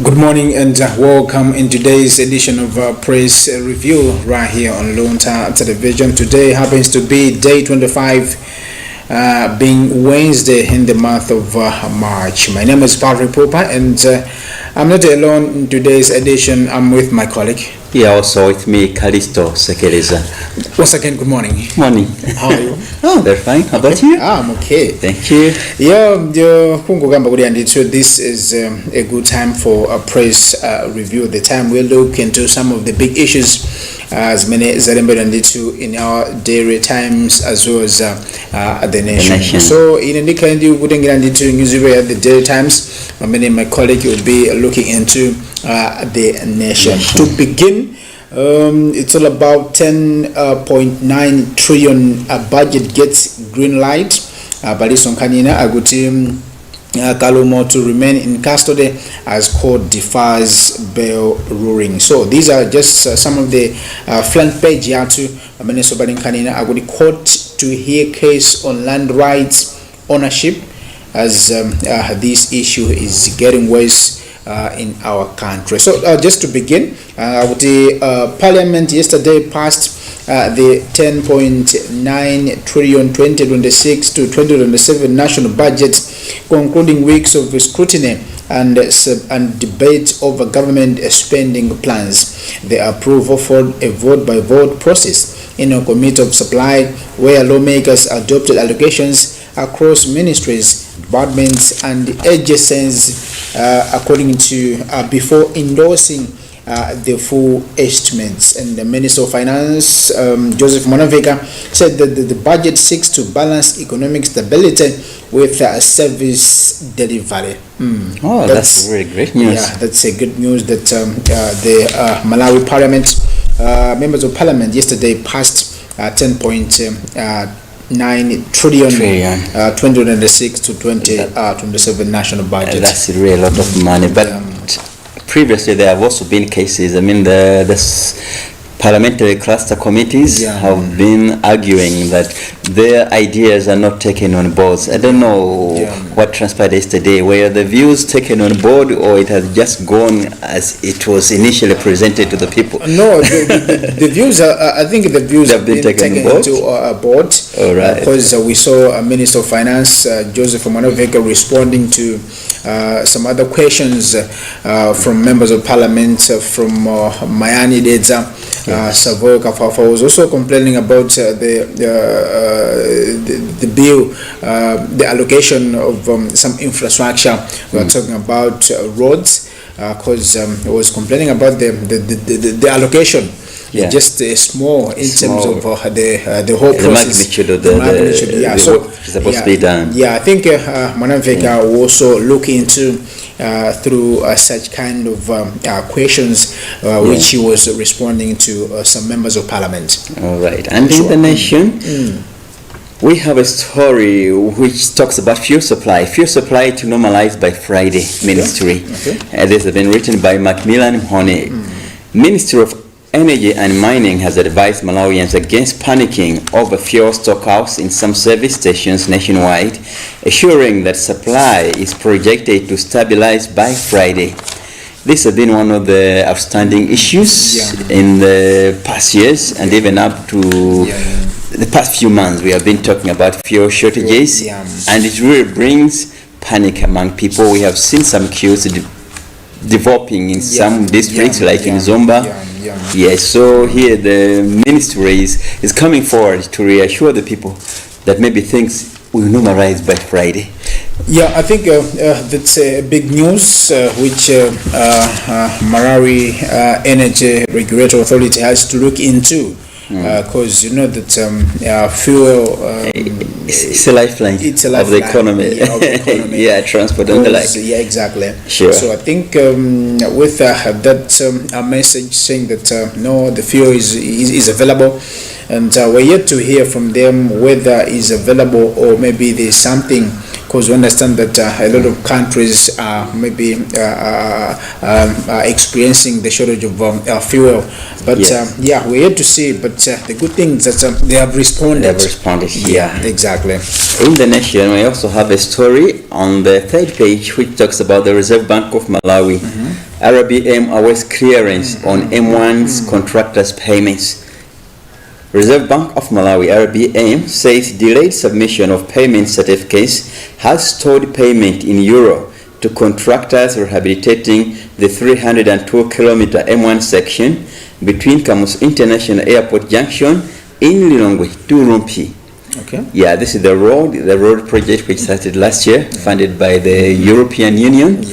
Good morning and welcome in today's edition of Press Review right here on Luntha Television. Today happens to be day 25, being Wednesday in the month of March. My name is Patrick Popa and I'm not alone in today's edition. I'm with my colleague. Yeah, also with me, Kalisto Sekeleza. Once again, good morning. Morning. How are you? Oh, very fine. How about you? I'm okay. Thank you. This is a good time for a press review. The time we'll look into some of the big issues as many as in our daily times as well as the nation. So in the kind you wouldn't get into news at the daily times. My colleague will be looking into the nation. To begin, it's all about 10.9 trillion budget gets green light. Balison Kanina Agutim Kalomo to remain in custody as court defers bail ruling. So these are just some of the front page Yatu Minnesota Kanina Agudi court to hear case on land rights ownership as this issue is getting worse in our country. So just to begin, the Parliament yesterday passed the 10.9 trillion 2026 to 2027 national budget, concluding weeks of scrutiny and debate over government spending plans. The approval followed a vote-by-vote process in a committee of supply where lawmakers adopted allocations across ministries, departments and agencies according to before endorsing the full estimates. And the Minister of Finance, Joseph Monaveka, said that the budget seeks to balance economic stability with service delivery. Oh, that's really great news. Yeah, that's a good news that the Malawi Parliament, members of Parliament yesterday passed 10.9 trillion 2026 to 2027 national budget. That's really a lot of money, but previously there have also been cases. I mean, the parliamentary cluster committees have been arguing that their ideas are not taken on board. I don't know what transpired yesterday, were the views taken on board or it has just gone as it was initially presented to the people? No, the views are, I think the views have been taken into board. All right. Because we saw Minister of Finance, Joseph Manoveka, responding to some other questions from members of parliament from Mayani Dedza. Savoy Kafafa was also complaining about the bill, the allocation of some infrastructure. We are talking about roads, because he was complaining about the allocation. Just small in terms of the whole process. The magnitude of work is supposed to be done. Yeah, I think Manaveka will also look into through such kind of questions which he was responding to some members of parliament. All right, and in the nation, we have a story which talks about fuel supply. Fuel supply to normalize by Friday, Ministry. This has been written by Macmillan Honey. Ministry of Energy and Mining has advised Malawians against panicking over fuel stockouts in some service stations nationwide, assuring that supply is projected to stabilize by Friday. This has been one of the outstanding issues in the past years and even up to the past few months. We have been talking about fuel shortages and it really brings panic among people. We have seen some queues developing in some districts like in Zomba. Yes, so here the ministry is coming forward to reassure the people that maybe things will normalize by Friday. Yeah, I think that's big news which Malawi Energy Regulatory Authority has to look into. Because you know that fuel it's a lifeline of the economy. Yeah, transport and the like. Yeah, exactly. Sure. So I think with that a message saying that no, the fuel is available, and we're yet to hear from them whether it's available or maybe there's something. Because we understand that a lot of countries are maybe experiencing the shortage of fuel. But yeah, we're yet to see. But the good thing is that they have responded. They have responded. Yeah, exactly. In the nation, we also have a story on the third page which talks about the Reserve Bank of Malawi RBM awaits clearance on M1's contractors' payments. Reserve Bank of Malawi, RBM, says delayed submission of payment certificates has stalled payment in euro to contractors rehabilitating the 302-kilometer M1 section between Kamuzu International Airport Junction in Lilongwe to Luntha. Okay. Yeah, this is the road project which started last year, funded by the European Union.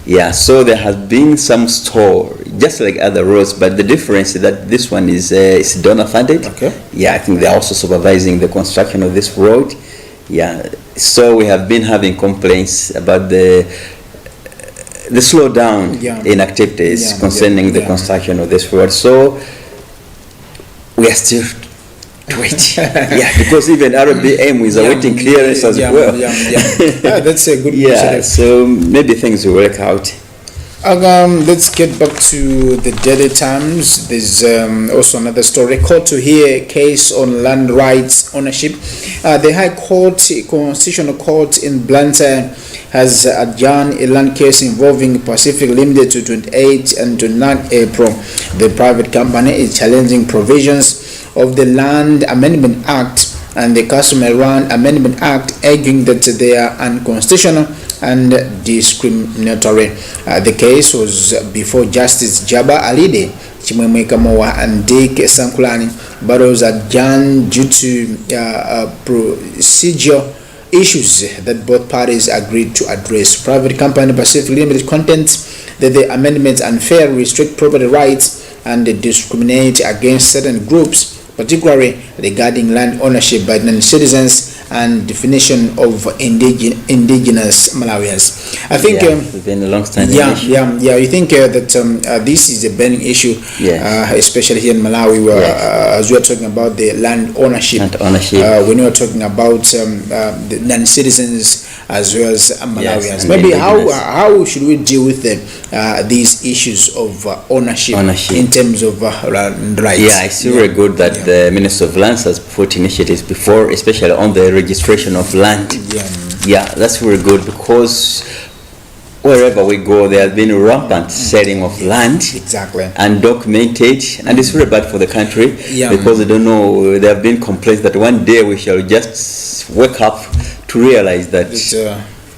Yeah, so there has been some stall, just like other roads, but the difference is that this one is donor funded. Okay. Yeah, I think they're also supervising the construction of this road. Yeah, so we have been having complaints about the slowdown in activities concerning the construction of this road. So we are still to wait. Yeah, because even RBM is awaiting clearance as well. Yeah, that's a good yeah, so maybe things will work out. Let's get back to the Daily Times. There's also another story. Court to hear case on land rights ownership. The High Court, Constitutional Court in Luntha, has adjourned a land case involving Pacific Limited to 28 and 29 April. The private company is challenging provisions of the Land Amendment Act and the Customary Land Amendment Act, arguing that they are unconstitutional and discriminatory. The case was before Justice Jaba Alide, Chimwemwe Kamowa and Dick Sankulani, but was adjourned due to procedural issues that both parties agreed to address. Private company Pacific Limited contends that the amendments unfair, restrict property rights and discriminate against certain groups, particularly regarding land ownership by non-citizens and definition of indigenous Malawians. I think it's been a long time. You think that this is a burning issue, especially here in Malawi, where as we are talking about the land ownership, when we are talking about the non-citizens as well as Malawians. Maybe how should we deal with these issues of ownership in terms of land rights? Yeah, it's very good that the Minister of Lands has put initiatives before, especially on the registration of land. Yeah, that's very good, because wherever we go, there has been rampant selling of land, undocumented, and it's very bad for the country because they don't know. There have been complaints that one day we shall just wake up to realize that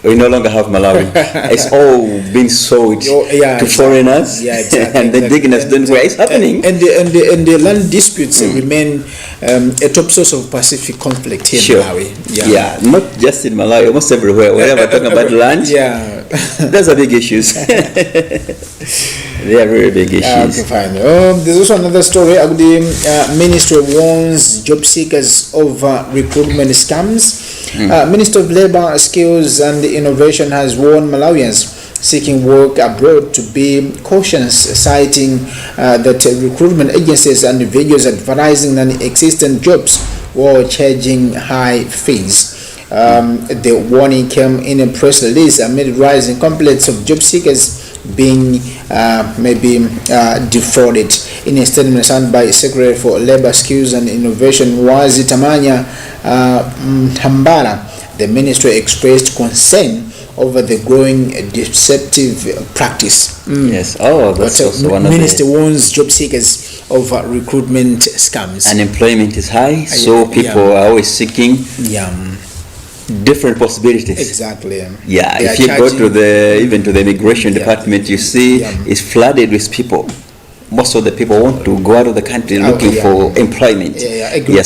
we no longer have Malawi. It's all been sold to foreigners, and the diggers don't know where it's happening. And the land disputes remain a top source of Pacific conflict here in Malawi. Not just in Malawi, almost everywhere. Wherever we're talking about land, those are big issues. They are very big issues. Okay, fine. There's also another story. The ministry warns job seekers over recruitment scams. Minister of Labour, Skills and Innovation has warned Malawians seeking work abroad to be cautious, citing that recruitment agencies and individuals advertising non-existent jobs while charging high fees. The warning came in a press release amid rising complaints of job seekers being defrauded. In a statement signed by Secretary for Labour, Skills and Innovation, Wazi Tamanya Tambara, the ministry expressed concern over the growing deceptive practice. Yes. Oh, that's also one of the... Minister warns job seekers of recruitment scams. Unemployment is high, so people are always seeking different possibilities. Exactly. Yeah, if you go to even to the immigration department, you see it's flooded with people. Most of the people want to go out of the country looking for employment.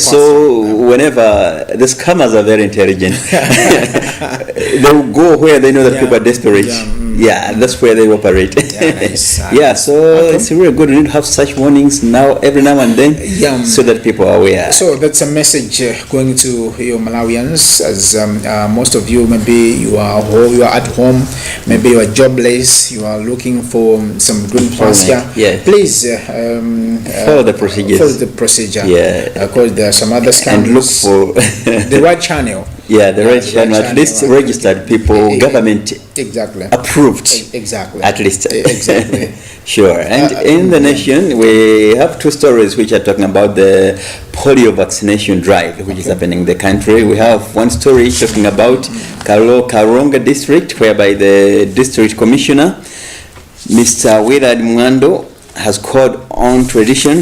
So whenever the scammers are very intelligent, they will go where they know that people are desperate. That's where they operate. So it's really good. We need to have such warnings every now and then, so that people are aware. So that's a message going to your Malawians, as most of you, maybe you are at home, maybe you are jobless, you are looking for some green pasture. Please follow the procedures. Follow the procedure. Because there are some other scams. And look for the right channel. The right channel. At least registered people, government approved. At least. Sure. And in the nation, we have two stories which are talking about the polio vaccination drive, which is happening in the country. We have one story talking about Karonga district, whereby the district commissioner Mr. Willard Mwando has called on tradition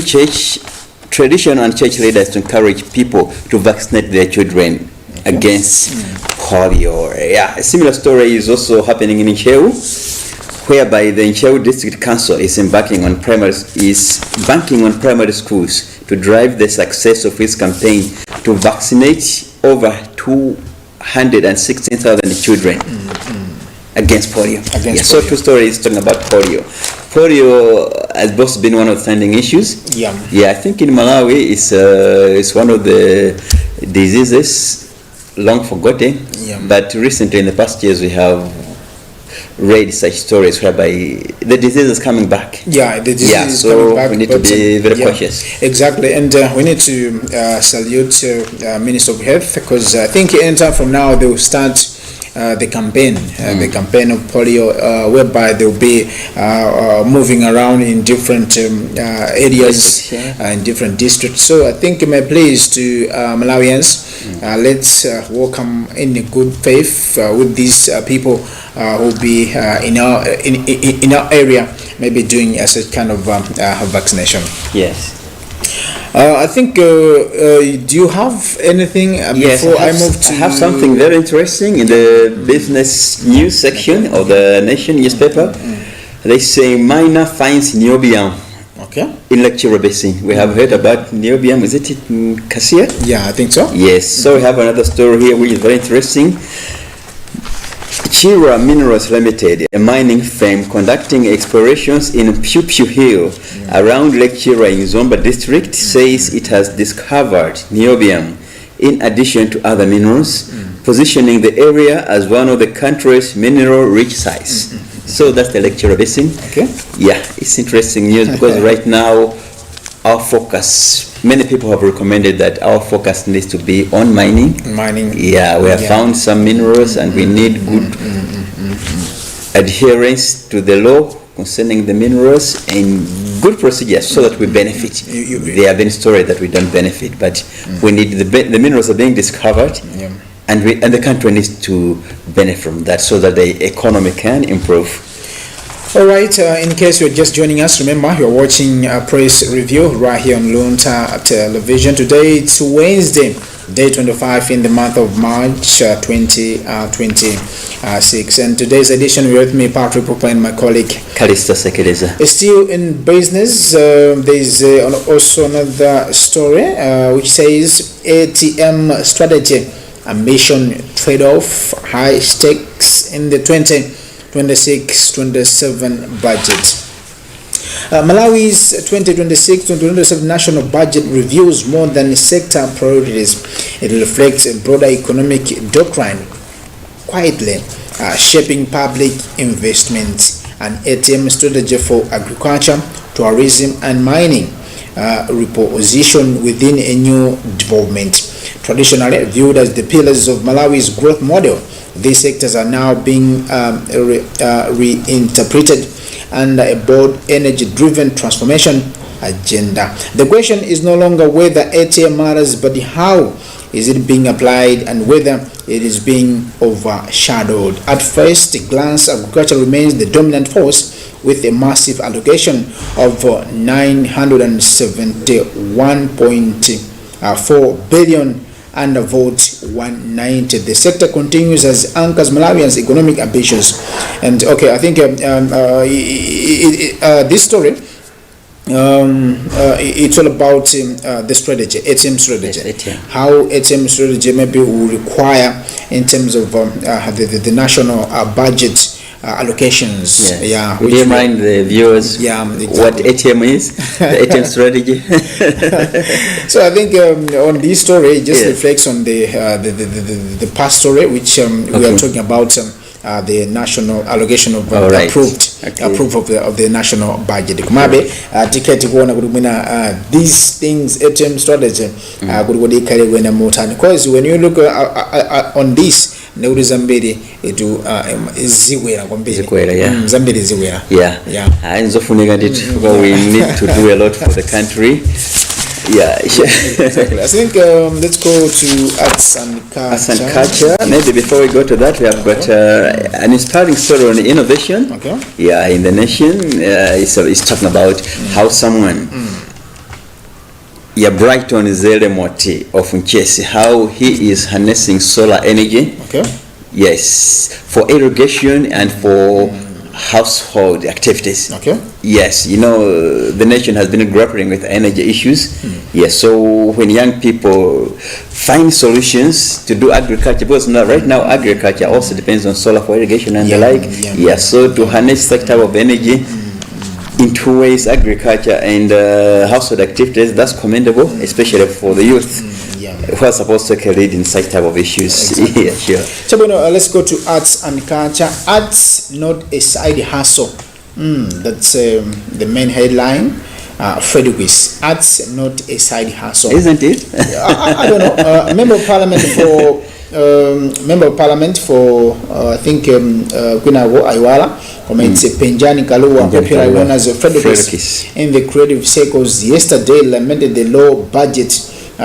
and church leaders to encourage people to vaccinate their children against polio. Yeah, a similar story is also happening in Ncheu, whereby the Ncheu District Council is banking on primary schools to drive the success of its campaign to vaccinate over 216,000 children against polio. So two stories talking about polio. Polio has both been one of the trending issues. Yeah, I think in Malawi it's one of the diseases long forgotten. But recently in the past years we have read such stories whereby the disease is coming back. The disease is coming back. We need to be very cautious. Exactly, and we need to salute Minister of Health, because I think anytime from now they will start the campaign of polio, whereby they will be moving around in different areas, in different districts. So I think my plea is to Malawians, let's welcome in good faith with these people who will be in our area, maybe doing such kind of vaccination. Yes. I think, do you have anything before I move to... I have something very interesting in the business news section of the Nation newspaper. They say miner finds niobium in Lake Chira Basin. We have heard about niobium. Is it in Kasia? Yeah, I think so. Yes. So we have another story here which is very interesting. Chira Minerals Limited, a mining firm conducting explorations in Pew Pew Hill around Lake Chira in Zomba district, says it has discovered niobium in addition to other minerals, positioning the area as one of the country's mineral-rich sites. So that's the Lake Chira Basin. It's interesting news because right now our focus, many people have recommended that our focus needs to be on mining. We have found some minerals and we need good adherence to the law concerning the minerals and good procedures so that we benefit. There have been stories that we don't benefit, but we need the minerals are being discovered, and the country needs to benefit from that so that the economy can improve. All right, in case you're just joining us, remember you're watching a press review right here on Luntha television. Today it's Wednesday, day 25 in the month of March 2026, and today's edition we're with me, Patrick Popa, and my colleague Kalista Sekeleza. Still in business, there's also another story which says ATM strategy, ambition trade-off, high stakes in the 2026-27 budget. Malawi's 2026-2027 national budget reviews more than sector priorities. It reflects a broader economic doctrine, quietly shaping public investment and ATM strategy for agriculture, tourism and mining, reposition within a new development. Traditionally viewed as the pillars of Malawi's growth model, these sectors are now being reinterpreted under a bold energy-driven transformation agenda. The question is no longer whether ATM matters, but how is it being applied and whether it is being overshadowed. At first glance, agriculture remains the dominant force with a massive allocation of 971.4 billion and a vote 190. The sector continues as anchors Malawians' economic ambitions. And I think this story, it's all about the strategy, ATM strategy. Yes, ATM. How ATM strategy maybe will require in terms of the national budget allocations. Yes. Would you mind the viewers what ATM is, the ATM strategy? So I think on this story it just reflects on the past story which we are talking about the national allocation of approved of the national budget. Kumabe ticket kuona kuti mwina these things ATM strategy kuti kodi kale wena motani, because when you look on this neuliza mbiri itu zikwera kwambiri zambiri zikwera nzofunika ndithu, we need to do a lot for the country. Yeah. Exactly. I think let's go to arts and culture. Arts and culture. Maybe before we go to that, we have got an inspiring story on innovation. Okay. Yeah, in the nation, it's talking about how someone, Brighton Zelemoti of Nchesi, how he is harnessing solar energy. Okay. Yes, for irrigation and for household activities. Okay. Yes, the nation has been grappling with energy issues. Yes, so when young people find solutions to do agriculture, because right now agriculture also depends on solar for irrigation and the like. Yes, so to harness that type of energy in two ways, agriculture and household activities, that's commendable, especially for the youth who are supposed to take a lead in such type of issues. Exactly. Yeah, sure. So let's go to arts and culture. Arts, not a side hustle. That's the main headline. Frederick's arts, not a side hustle. Isn't it? I don't know. Member of Parliament for I think Kwinago Aiwala, comments Penjani Kalua, popularly known as Frederick's, in the creative circles yesterday lamented the low budget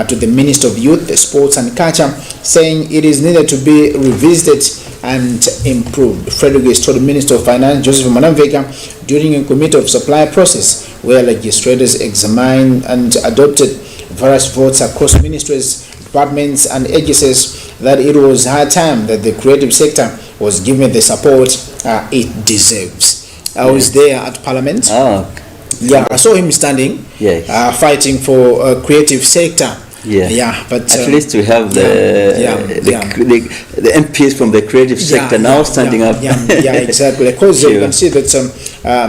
to the Minister of Youth, Sports and Culture, saying it is needed to be revisited and improved. Frederick told the Minister of Finance, Joseph Manamveka, during a committee of supply process where legislators examined and adopted various votes across ministries, departments and agencies, that it was high time that the creative sector was given the support it deserves. I was there at Parliament. Yeah, I saw him standing, fighting for a creative sector. But at least we have the MPs from the creative sector now standing up. Exactly. Because you can see that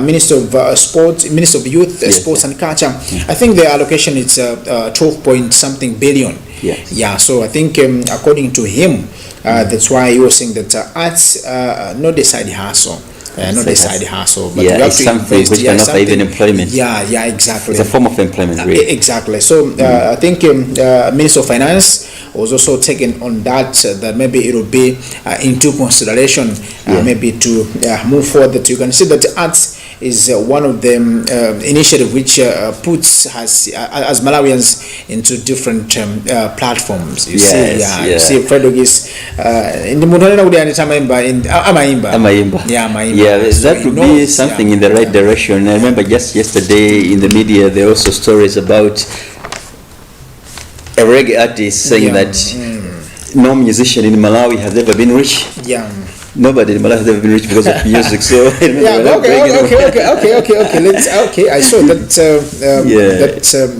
Minister of Sport, Minister of Youth, Sports and Culture, I think the allocation is 12 point something billion. So I think according to him, that's why he was saying that arts not a side hustle. Not a side hustle, but you have it's to something invest, which can offer even employment. Exactly. It's a form of employment, really. Exactly. So I think Minister of Finance was also taken on that maybe it will be into consideration, maybe to move forward. That you can see that arts is one of the initiative which puts us as Malawians into different platforms. You see Frederick is in the Mutana in Amaimba. That would be something in the right direction. I remember just yesterday in the media there are also stories about a reggae artist saying that no musician in Malawi has ever been rich. Nobody in Malawi has ever been rich because of music. So okay. I saw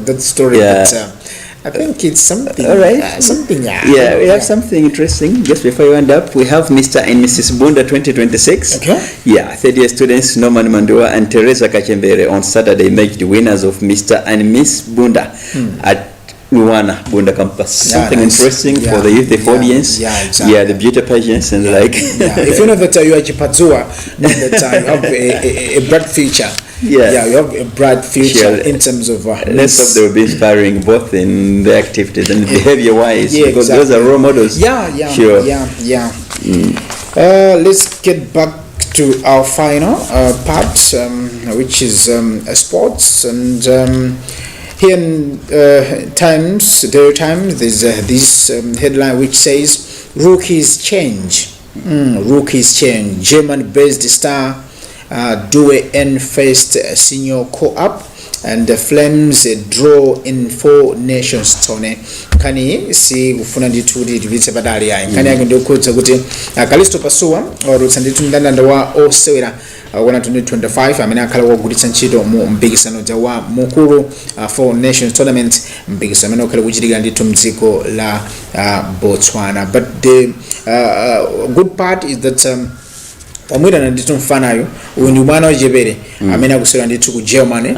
that story. But, I think it's something. All right. We have something interesting. Just before you end up, we have Mr. and Mrs. Bunda 2026. Okay. Third year students Norman Mandua and Teresa Kachembere on Saturday made the winners of Mr. and Miss Bunda at Luana Bunda campus. Something interesting for the youth audience. Exactly. The beauty pageants and the like. If you know that you are Chipazua, that you have a bright future. You have a bright future in terms of let's hope they will be inspiring both in the activities and behavior wise, because those are role models. Let's get back to our final part, which is sports. And here in Daily Times, there's this headline which says rookies change. German-based star Due N faced senior co-op and the Flames draw in 4 nations tourney. Kani si ufuna nditudi divise badali ya kani yake ndio kuta kuti Kalisto Pasua or sanditu ndanda wa osewera wana 2025 amene akhala wogulitsa ntchito mu mpikisano wa mukulu 4 nations tournament, mpikisano amene okhala kuchitika ndithu mdziko la Botswana. But the good part is that Omwira na ndithu mfanayo uyu ndi mwana wachepere amene akusewera ndithu ku Germany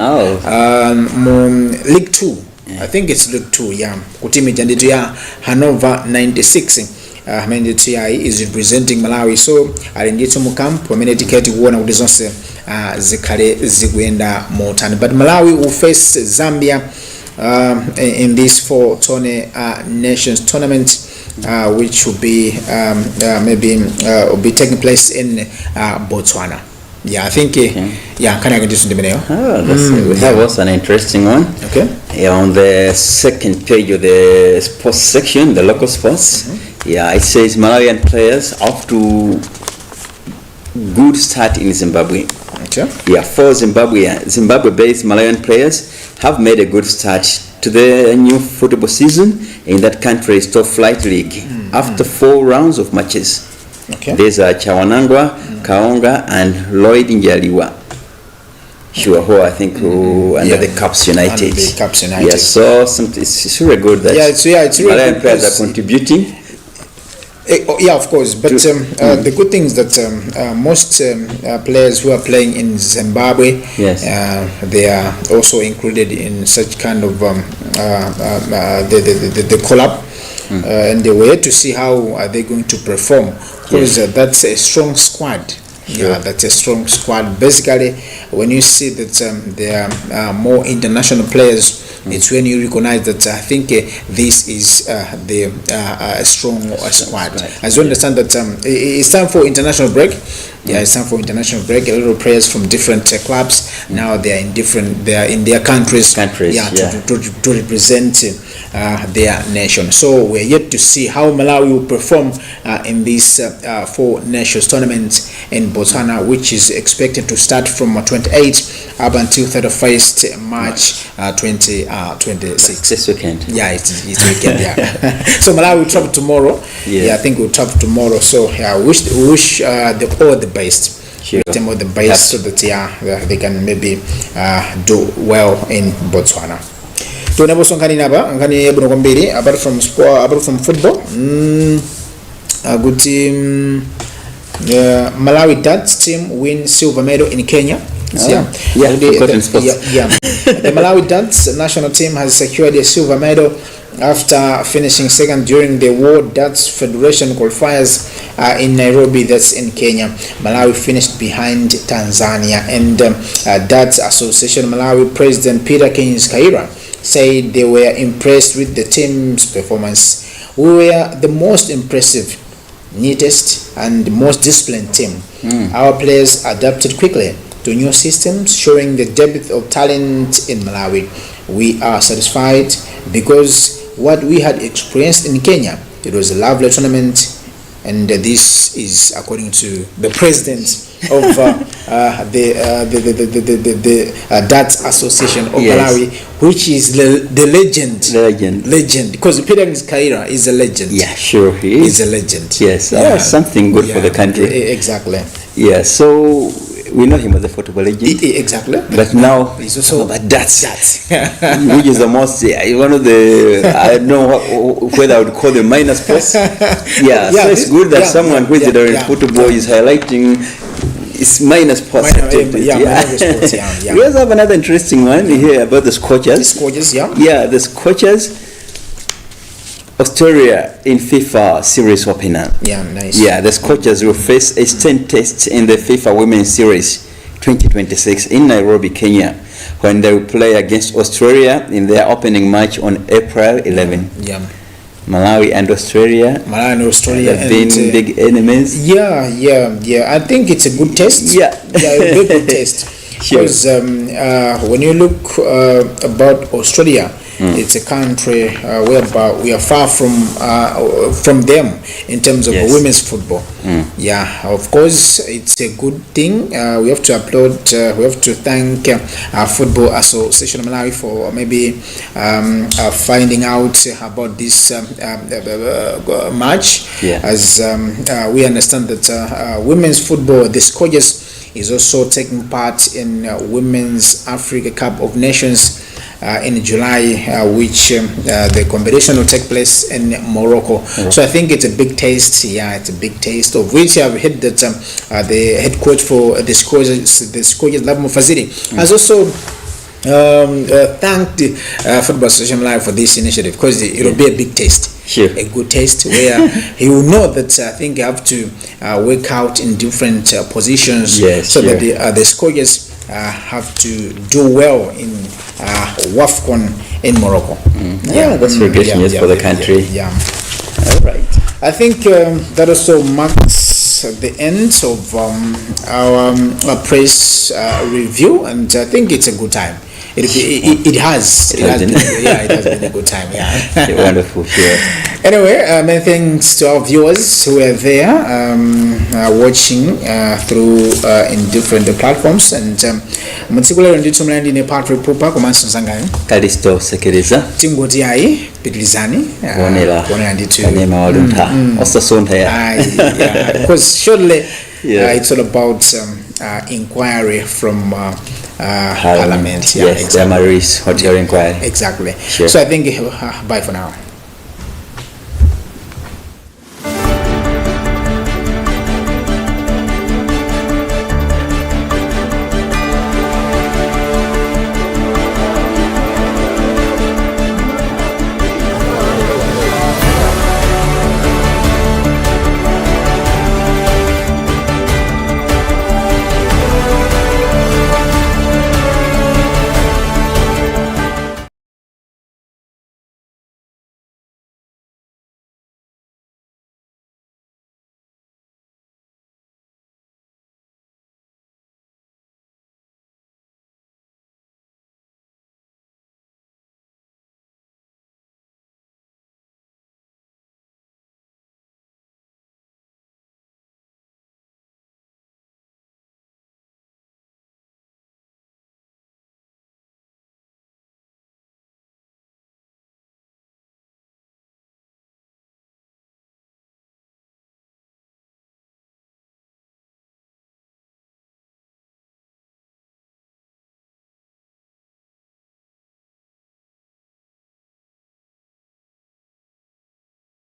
mu League 2. I think it's League 2 ku team ndithu ya Hannover 96 amene ndithu is representing Malawi. So ali ndithu mu camp amene tiketi kuona kuti zonse zikhale zikuyenda motani. But Malawi will face Zambia in this 4 nations tournament, which will be will be taking place in Botswana. Yeah, I think, yeah, can I get this in the video? We have also an interesting one. Okay. Yeah, on the second page of the sports section, the local sports. Yeah, it says Malawian players off to good start in Zimbabwe. Okay. Yeah, 4 Zimbabwe-based Malawian players have made a good start to the new football season in that country's top flight league after 4 rounds of matches. Okay. These are Chawanangwa, Kaonga, and Lloyd Njaliwa. Sure, who I think under the Caps United. Under the Caps United. Yeah, so it's really good that it's really Malawian good players are contributing. Yeah, of course. But the good thing is that most players who are playing in Zimbabwe, they are also included in such kind of the collab. And they were to see how are they going to perform, because that's a strong squad. Yeah, that's a strong squad. Basically, when you see that there are more international players, it's when you recognize that I think this is the strong squad. As you understand that it's time for international break. Yeah, it's time for international break. A lot of players from different clubs now they are in their countries. To represent their nation. So we're yet to see how Malawi will perform in this 4 Nations tournament in Botswana, which is expected to start from 28 up until 31st March 2026. This weekend. Yeah, it's weekend. Yeah. So Malawi will travel tomorrow. Yeah, I think we'll travel tomorrow. So yeah, we wish all the best. Sure. Them all the best so that they can maybe do well in Botswana. Tunabosongani naba ngani ebuno kwambiri apart from sport, apart from football. Good team. Malawi darts team win silver medal in Kenya. The Malawi darts national team has secured a silver medal after finishing second during the World Darts Federation qualifiers in Nairobi, that's in Kenya. Malawi finished behind Tanzania, and Darts Association Malawi President Peter Keynes Kaira said they were impressed with the team's performance. We were the most impressive, neatest, and most disciplined team. Our players adapted quickly to new systems, showing the depth of talent in Malawi. We are satisfied because what we had experienced in Kenya, it was a lovely tournament, and this is according to the president of the Darts Association of Malawi, which is the legend, because Peter Kaira is a legend. Yeah, sure, he is. He's a legend. Yes, something good for the country. Exactly. Yeah, so we know him as a football legend. Exactly. But now he's also about darts. Which is the most, one of the, I don't know whether I would call them minor sports. So it's good that someone who is in football is highlighting its minor sports. We also have another interesting one here about the Scorchers. The Scorchers. Australia in FIFA Series opener. The Scorchers will face a stand test in the FIFA Women's Series 2026 in Nairobi, Kenya, when they will play against Australia in their opening match on April 11. Malawi and Australia have been big enemies. I think it's a good test. A very good test. Because when you look about Australia, it's a country whereby we are far from them in terms of women's football. Of course, it's a good thing. We have to applaud. We have to thank Football Association of Malawi for maybe finding out about this match. As we understand that women's football, the Scorchers, is also taking part in Women's Africa Cup of Nations in July, which the competition will take place in Morocco. So I think it's a big taste. It's a big taste, of which I've heard that the head coach for the Scorchers, Love Mufaziri, has also thanked the Football Association Live for this initiative, because it will be a big taste. A good taste where he will know that I think you have to work out in different positions so that the Scorchers have to do well in WAFCON in Morocco. That's very good news for the country. All right. I think that also marks the end of our press review, and I think it's a good time. It has been a good time. Yeah. Wonderful, sure. Anyway, many thanks to our viewers who are there watching through in different platforms, and mutsikula ndithu mlandi ne Patrick Pupa komanso mzangayo Kalisto Sekereza tingoti ayi pitilizani kuonera ndithu kanema wa Luntha osasonta ya because surely it's all about inquiry from Parliament. Yes, exactly. Hotel inquiry. Exactly. Sure. So I think bye for now.